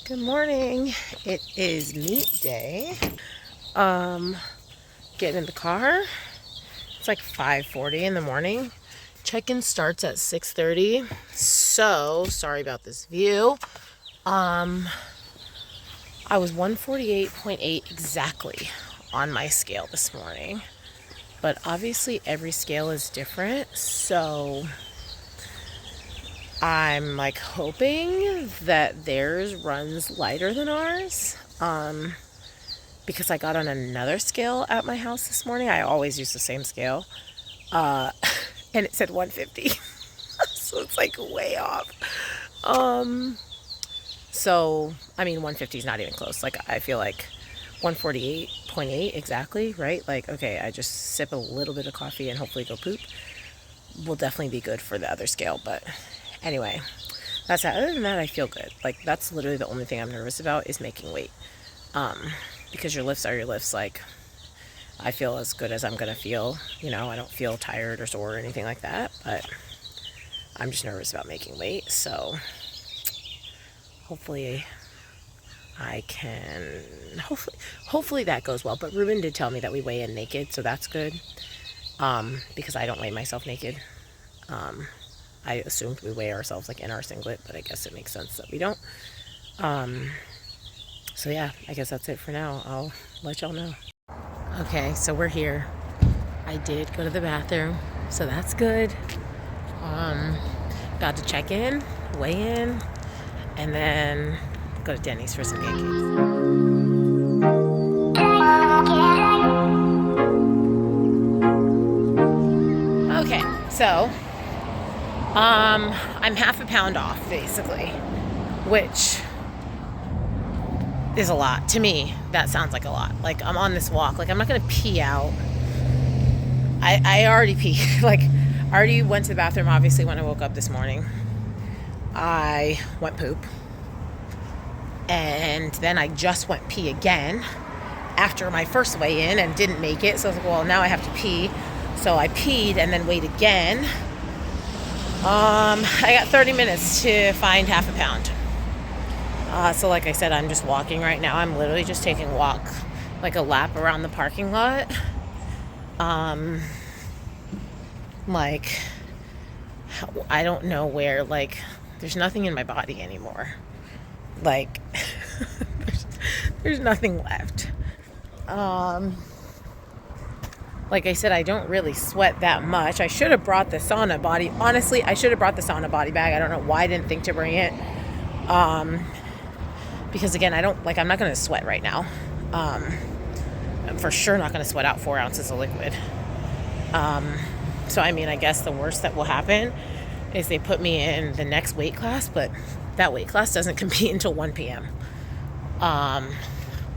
Good morning. It is meet day. Getting in the car. It's like 5:40 in the morning. Check-in starts at 6:30. So, sorry about this view. I was 148.8 exactly on my scale this morning. But obviously every scale is different, so I'm like hoping that theirs runs lighter than ours. Because I got on another scale at my house this morning. I always use the same scale. And it said 150. So it's like way off. So, I mean, 150 is not even close. Like, I feel like 148.8 exactly, right? Like, okay, I just sip a little bit of coffee and hopefully go poop. Will definitely be good for the other scale. But anyway, that's that. Other than that, I feel good. Like, that's literally the only thing I'm nervous about is making weight. Because your lifts are your lifts. Like, I feel as good as I'm going to feel. You know, I don't feel tired or sore or anything like that. But I'm just nervous about making weight. So hopefully I can, hopefully that goes well. But Ruben did tell me that we weigh in naked, so that's good. Because I don't weigh myself naked. I assumed we weigh ourselves like in our singlet, but I guess it makes sense that we don't. So yeah, I guess that's it for now. I'll let y'all know. Okay, so we're here. I did go to the bathroom, so that's good. About to check in, weigh in, and then go to Denny's for some pancakes. Okay, so I'm half a pound off basically, which is a lot to me. That sounds like a lot. Like, I'm on this walk, like I'm not gonna pee out. I already peed. Like, I already went to the bathroom obviously when I woke up this morning. I went poop, and then I just went pee again after my first weigh in and didn't make it. So I was like, well, now I have to pee. So I peed and then weighed again. I got 30 minutes to find half a pound. So like I said, I'm just walking right now. I'm literally just taking a walk, like a lap around the parking lot. Like, I don't know where, like, there's nothing in my body anymore. Like, there's nothing left. Like I said, I don't really sweat that much. I should have brought the sauna body. Honestly, I should have brought the sauna body bag. I don't know why I didn't think to bring it. Because again, I'm not going to sweat right now. I'm for sure not going to sweat out 4 ounces of liquid. So I mean, I guess the worst that will happen is they put me in the next weight class, but that weight class doesn't compete until 1 p.m.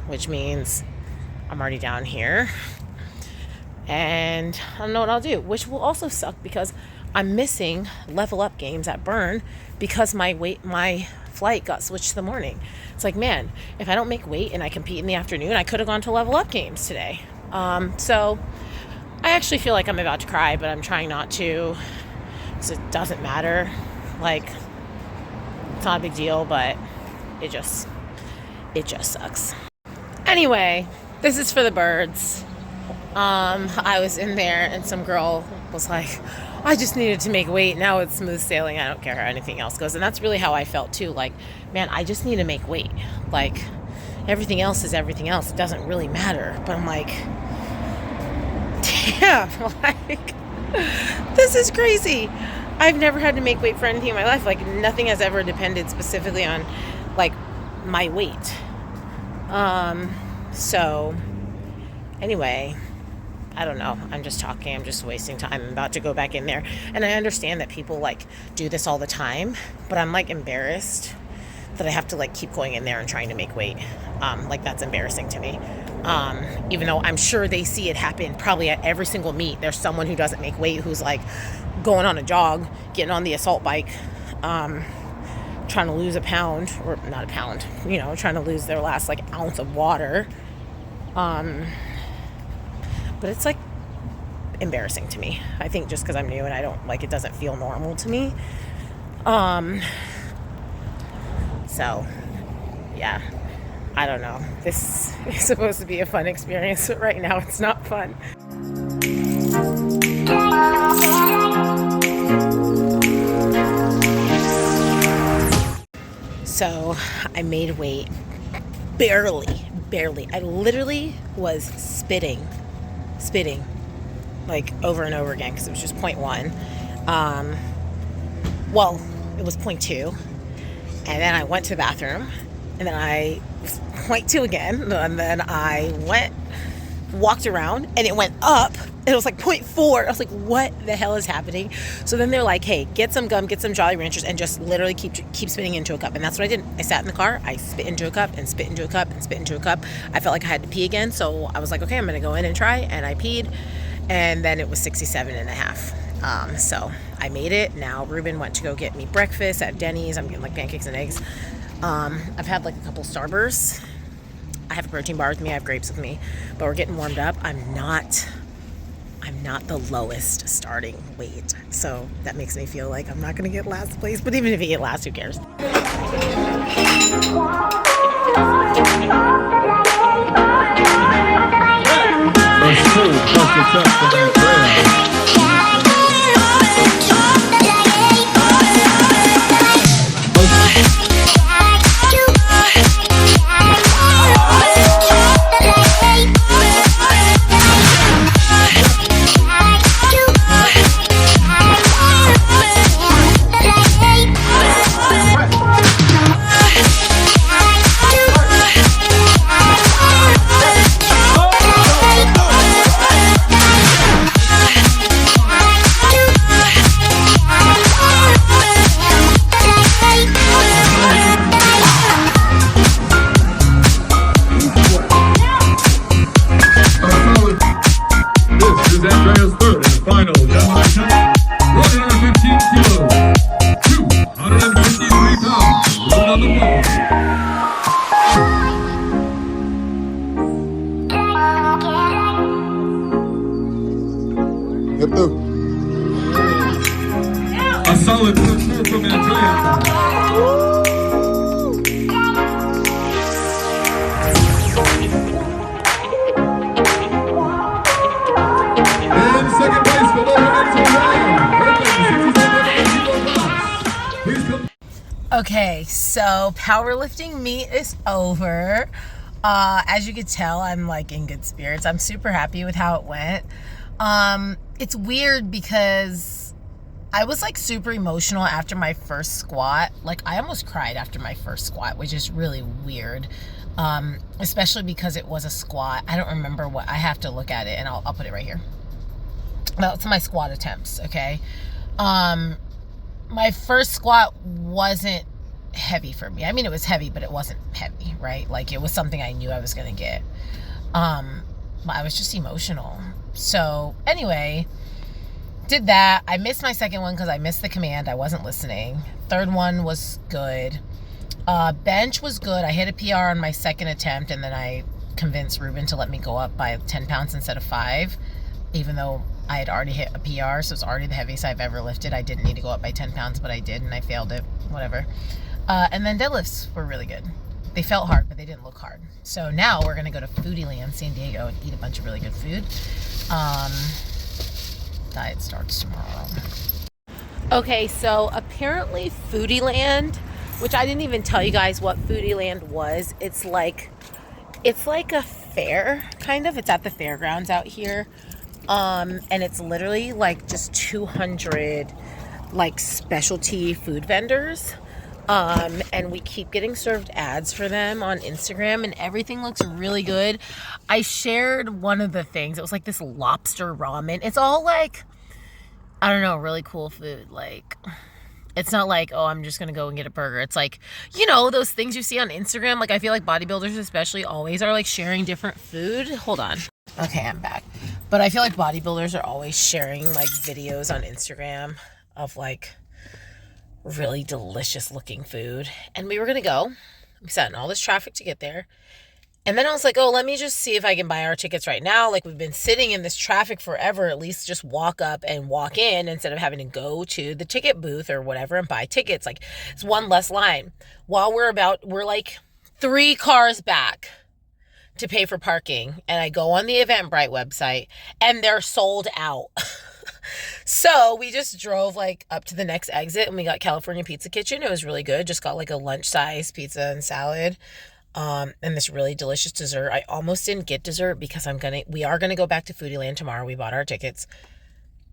Which means I'm already down here. And I don't know what I'll do, which will also suck because I'm missing level up games at Burn because my flight got switched to the morning. It's like, man, if I don't make weight and I compete in the afternoon, I could have gone to level up games today. So I actually feel like I'm about to cry, but I'm trying not to because it doesn't matter. Like, it's not a big deal, but it just sucks. Anyway, this is for the birds. I was in there and some girl was like, I just needed to make weight. Now it's smooth sailing. I don't care how anything else goes. And that's really how I felt too. Like, man, I just need to make weight. Like, everything else is everything else. It doesn't really matter. But I'm like, damn, like, this is crazy. I've never had to make weight for anything in my life. Like, nothing has ever depended specifically on, like, my weight. So, anyway, I don't know. I'm just talking. I'm just wasting time. I'm about to go back in there. And I understand that people, like, do this all the time. But I'm, like, embarrassed that I have to, like, keep going in there and trying to make weight. Like, that's embarrassing to me. Even though I'm sure they see it happen probably at every single meet. There's someone who doesn't make weight who's, like, going on a jog, getting on the assault bike, trying to lose a pound. Or not a pound. You know, trying to lose their last, like, ounce of water. But it's, like, embarrassing to me. I think just because I'm new and I don't, like, it doesn't feel normal to me. So, yeah, I don't know. This is supposed to be a fun experience, but right now it's not fun. So I made weight, barely. I literally was spitting like over and over again because it was just 0.1. Well, it was 0.2. And then I went to the bathroom, and then I 0.2 again, and then I walked around, and it went up, and it was like 0.4. I was like, what the hell is happening? So then they're like, hey, get some gum, get some Jolly Ranchers, and just literally keep spitting into a cup. And that's what I did. I sat in the car, I spit into a cup, and spit into a cup, and spit into a cup. I felt like I had to pee again, so I was like, okay, I'm going to go in and try, and I peed, and then it was 67.5. So I made it. Now Ruben went to go get me breakfast at Denny's. I'm getting like pancakes and eggs. I've had like a couple Starbursts. I have a protein bar with me. I have grapes with me, but we're getting warmed up. I'm not the lowest starting weight. So that makes me feel like I'm not going to get last place, but even if you get last, who cares? Andrea's third and final deadlift, 115 kilos, 253 pounds, rolling on the floor. Get the a solid 4 from Andrea. Second place for the Okay, so powerlifting meet is over. As you could tell, I'm like in good spirits. I'm super happy with how it went. It's weird because I was like super emotional after my first squat. Like I almost cried after my first squat, which is really weird. Especially because it was a squat. I don't remember what, I have to look at it and I'll put it right here. Well, it's my squat attempts, okay? My first squat wasn't heavy for me. I mean, it was heavy, but it wasn't heavy, right? Like, it was something I knew I was going to get. But I was just emotional. So, anyway, did that. I missed my second one because I missed the command. I wasn't listening. Third one was good. Bench was good. I hit a PR on my second attempt, and then I convinced Ruben to let me go up by 10 pounds instead of 5, even though I had already hit a PR, so it's already the heaviest I've ever lifted. I didn't need to go up by 10 pounds, but I did, and I failed it. Whatever. And then deadlifts were really good. They felt hard, but they didn't look hard. So now we're going to go to Foodie Land, San Diego, and eat a bunch of really good food. Diet starts tomorrow. Okay, so apparently Foodie Land, which I didn't even tell you guys what Foodie Land was. It's like a fair, kind of. It's at the fairgrounds out here. And it's literally like just 200 like specialty food vendors. And we keep getting served ads for them on Instagram, and everything looks really good. I shared one of the things. It was like this lobster ramen. It's all like, I don't know, really cool food. Like, it's not like, oh, I'm just going to go and get a burger. It's like, you know, those things you see on Instagram. Like, I feel like bodybuilders especially always are like sharing different food. Hold on. Okay, I'm back. But I feel like bodybuilders are always sharing like videos on Instagram of like really delicious looking food. And we were going to go. We sat in all this traffic to get there. And then I was like, oh, let me just see if I can buy our tickets right now. Like, we've been sitting in this traffic forever. At least just walk up and walk in instead of having to go to the ticket booth or whatever and buy tickets. Like, it's one less line. While we're like 3 cars back to pay for parking, and I go on the Eventbrite website and they're sold out. So we just drove like up to the next exit and we got California Pizza Kitchen. It was really good. Just got like a lunch size pizza and salad. And this really delicious dessert. I almost didn't get dessert because we are gonna go back to Foodieland tomorrow. We bought our tickets.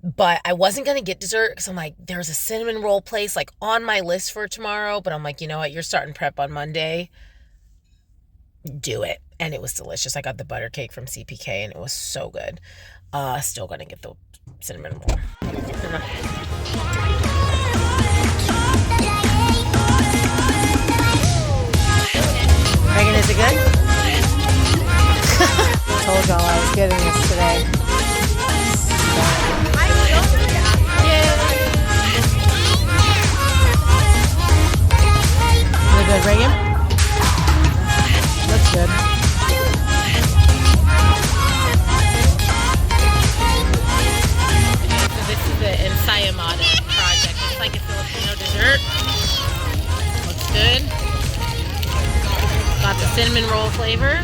But I wasn't gonna get dessert because I'm like, there's a cinnamon roll place like on my list for tomorrow. But I'm like, you know what? You're starting prep on Monday. Do it. And it was delicious. I got the butter cake from CPK and it was so good. Still gonna get the cinnamon roll. Megan, is it good? I told y'all I was getting this today. Is it good, Reagan? Looks good. So this is the Ensayamada project. It's like a Filipino dessert. Looks good. Got the cinnamon roll flavor.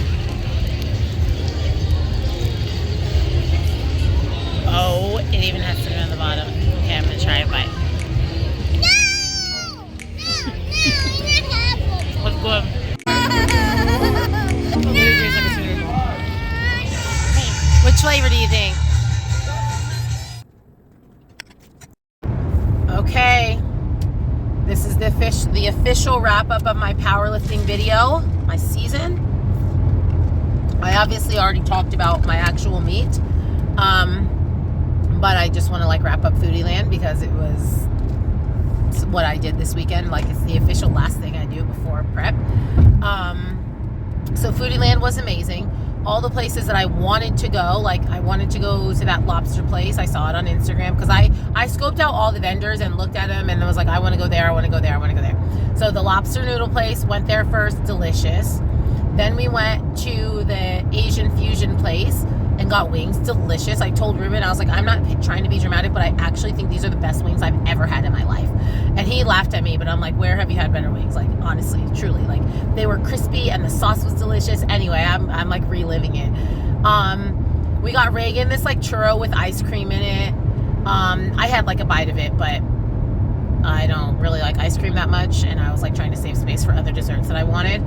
Oh, it even has cinnamon on the bottom. Okay, I'm gonna try a bite. What's good? Which flavor do you think? Okay, this is the official wrap up of my powerlifting video, my season. I obviously already talked about my actual meet, but I just want to like wrap up Foodieland because it was what I did this weekend. Like it's the official last thing I do before prep. So Foodieland was amazing. All the places that I wanted to go, like I wanted to go to that lobster place. I saw it on Instagram because I scoped out all the vendors and looked at them and I was like, I want to go there, I want to go there, I want to go there. So the lobster noodle place, went there first, delicious. Then we went to the Asian fusion place and got wings, delicious. I told Ruben, I was like, I'm not trying to be dramatic, but I actually think these are the best wings I've ever had in my life. And he laughed at me, but I'm like, where have you had better wings? Like, honestly, truly, like they were crispy and the sauce was delicious. Anyway, I'm like reliving it. We got Reagan this like churro with ice cream in it. I had like a bite of it, but I don't really like ice cream that much, and I was like trying to save space for other desserts that I wanted.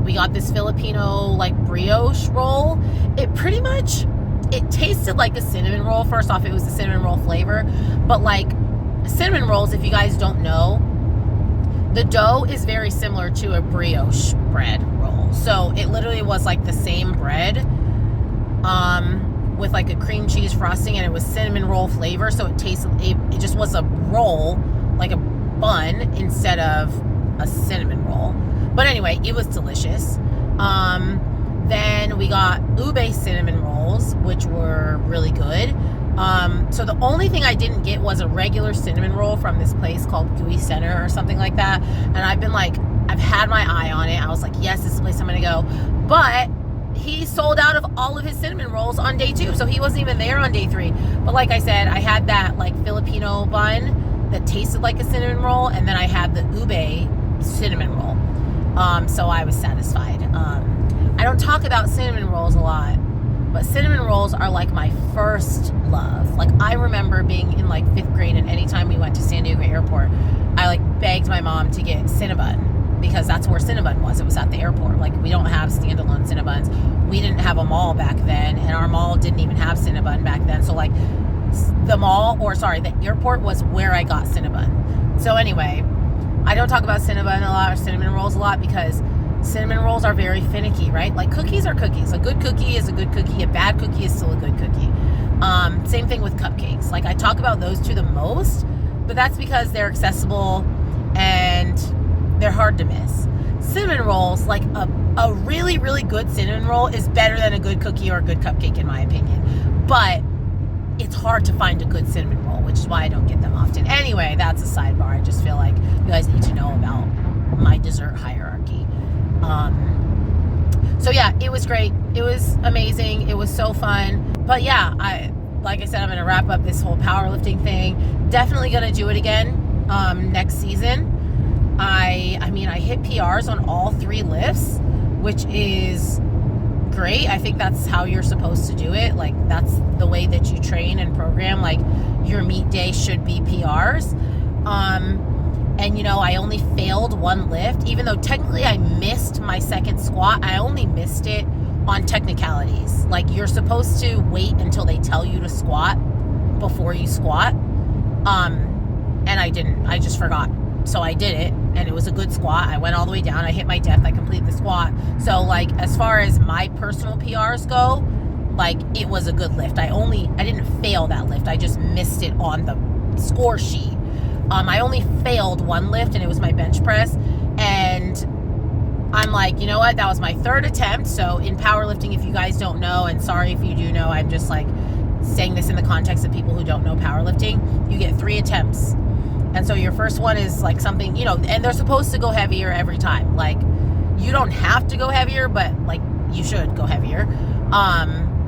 We got this Filipino like brioche roll. It tasted like a cinnamon roll. First off, it was the cinnamon roll flavor, but like cinnamon rolls, if you guys don't know, the dough is very similar to a brioche bread roll. So it literally was like the same bread with like a cream cheese frosting, and it was cinnamon roll flavor. So it just was a roll, like a bun instead of a cinnamon roll. But anyway, it was delicious. Then we got ube cinnamon rolls, which were really good. So the only thing I didn't get was a regular cinnamon roll from this place called Gooey Center or something like that. And I've had my eye on it. I was like, yes, this is the place I'm gonna go. But he sold out of all of his cinnamon rolls on day 2. So he wasn't even there on day 3. But like I said, I had that like Filipino bun that tasted like a cinnamon roll. And then I had the ube cinnamon roll. So I was satisfied. I don't talk about cinnamon rolls a lot, but cinnamon rolls are like my first love. Like I remember being in like 5th grade, and anytime we went to San Diego Airport, I like begged my mom to get Cinnabon because that's where Cinnabon was. It was at the airport. Like we don't have standalone Cinnabons. We didn't have a mall back then, and our mall didn't even have Cinnabon back then. So like the airport was where I got Cinnabon. So anyway, I don't talk about Cinnabon a lot or cinnamon rolls a lot because cinnamon rolls are very finicky, right? Like cookies are cookies. A good cookie is a good cookie. A bad cookie is still a good cookie. Same thing with cupcakes. Like I talk about those two the most, but that's because they're accessible and they're hard to miss. Cinnamon rolls, like a really, really good cinnamon roll is better than a good cookie or a good cupcake in my opinion. But it's hard to find a good cinnamon roll, which is why I don't get them often. Anyway, that's a sidebar. I just feel like you guys need to know about my dessert hierarchy. So yeah, it was great. It was amazing. It was so fun. But yeah, like I said, I'm going to wrap up this whole powerlifting thing. Definitely going to do it again next season. I mean, I hit PRs on all 3 lifts, which is great. I think that's how you're supposed to do it. Like, that's the way that you train and program. Like, your meet day should be PRs. And you know, I only failed 1 lift, even though technically I missed my second squat. I only missed it on technicalities. Like, you're supposed to wait until they tell you to squat before you squat. And I didn't. I just forgot. So I did it, and it was a good squat. I went all the way down. I hit my depth. I completed the squat. So, like, as far as my personal PRs go, like, it was a good lift. I didn't fail that lift. I just missed it on the score sheet. I only failed 1 lift, and it was my bench press. And I'm like, you know what? That was my 3rd attempt. So in powerlifting, if you guys don't know, and sorry if you do know, I'm just like saying this in the context of people who don't know powerlifting, you get 3 attempts. And so your first one is like something, you know, and they're supposed to go heavier every time. Like, you don't have to go heavier, but like, you should go heavier.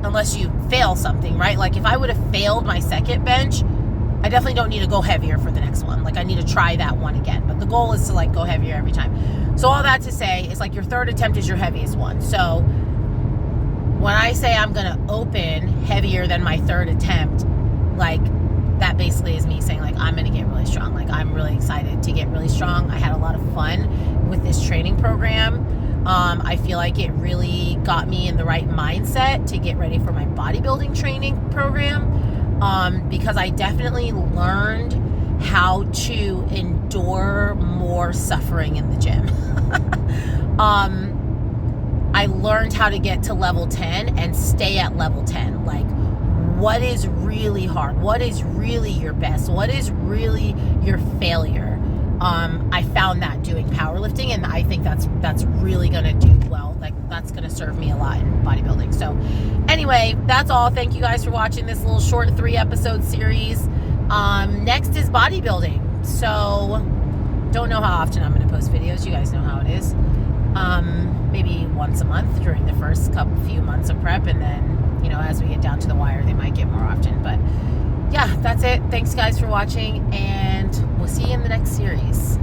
Unless you fail something, right? Like, if I would have failed my second bench, I definitely don't need to go heavier for the next one. Like, I need to try that one again. But the goal is to like go heavier every time. So all that to say is, like, your 3rd attempt is your heaviest one. So when I say I'm going to open heavier than my 3rd attempt, like, that basically is me saying, like, I'm going to get really strong. Like, I'm really excited to get really strong. I had a lot of fun with this training program. I feel like it really got me in the right mindset to get ready for my bodybuilding training program. Because I definitely learned how to endure more suffering in the gym. I learned how to get to level 10 and stay at level 10. Like, what is really hard? What is really your best? What is really your failure? I found that doing powerlifting, and I think that's really going to do well. Like, that's going to serve me a lot in bodybuilding. So anyway, that's all. Thank you guys for watching this little short 3-episode series. Next is bodybuilding. So don't know how often I'm going to post videos. You guys know how it is. Maybe once a month during the first few months of prep, and then, you know, as we get down to the wire, they might get more often. But yeah, that's it. Thanks guys for watching, and we'll see you in the next series.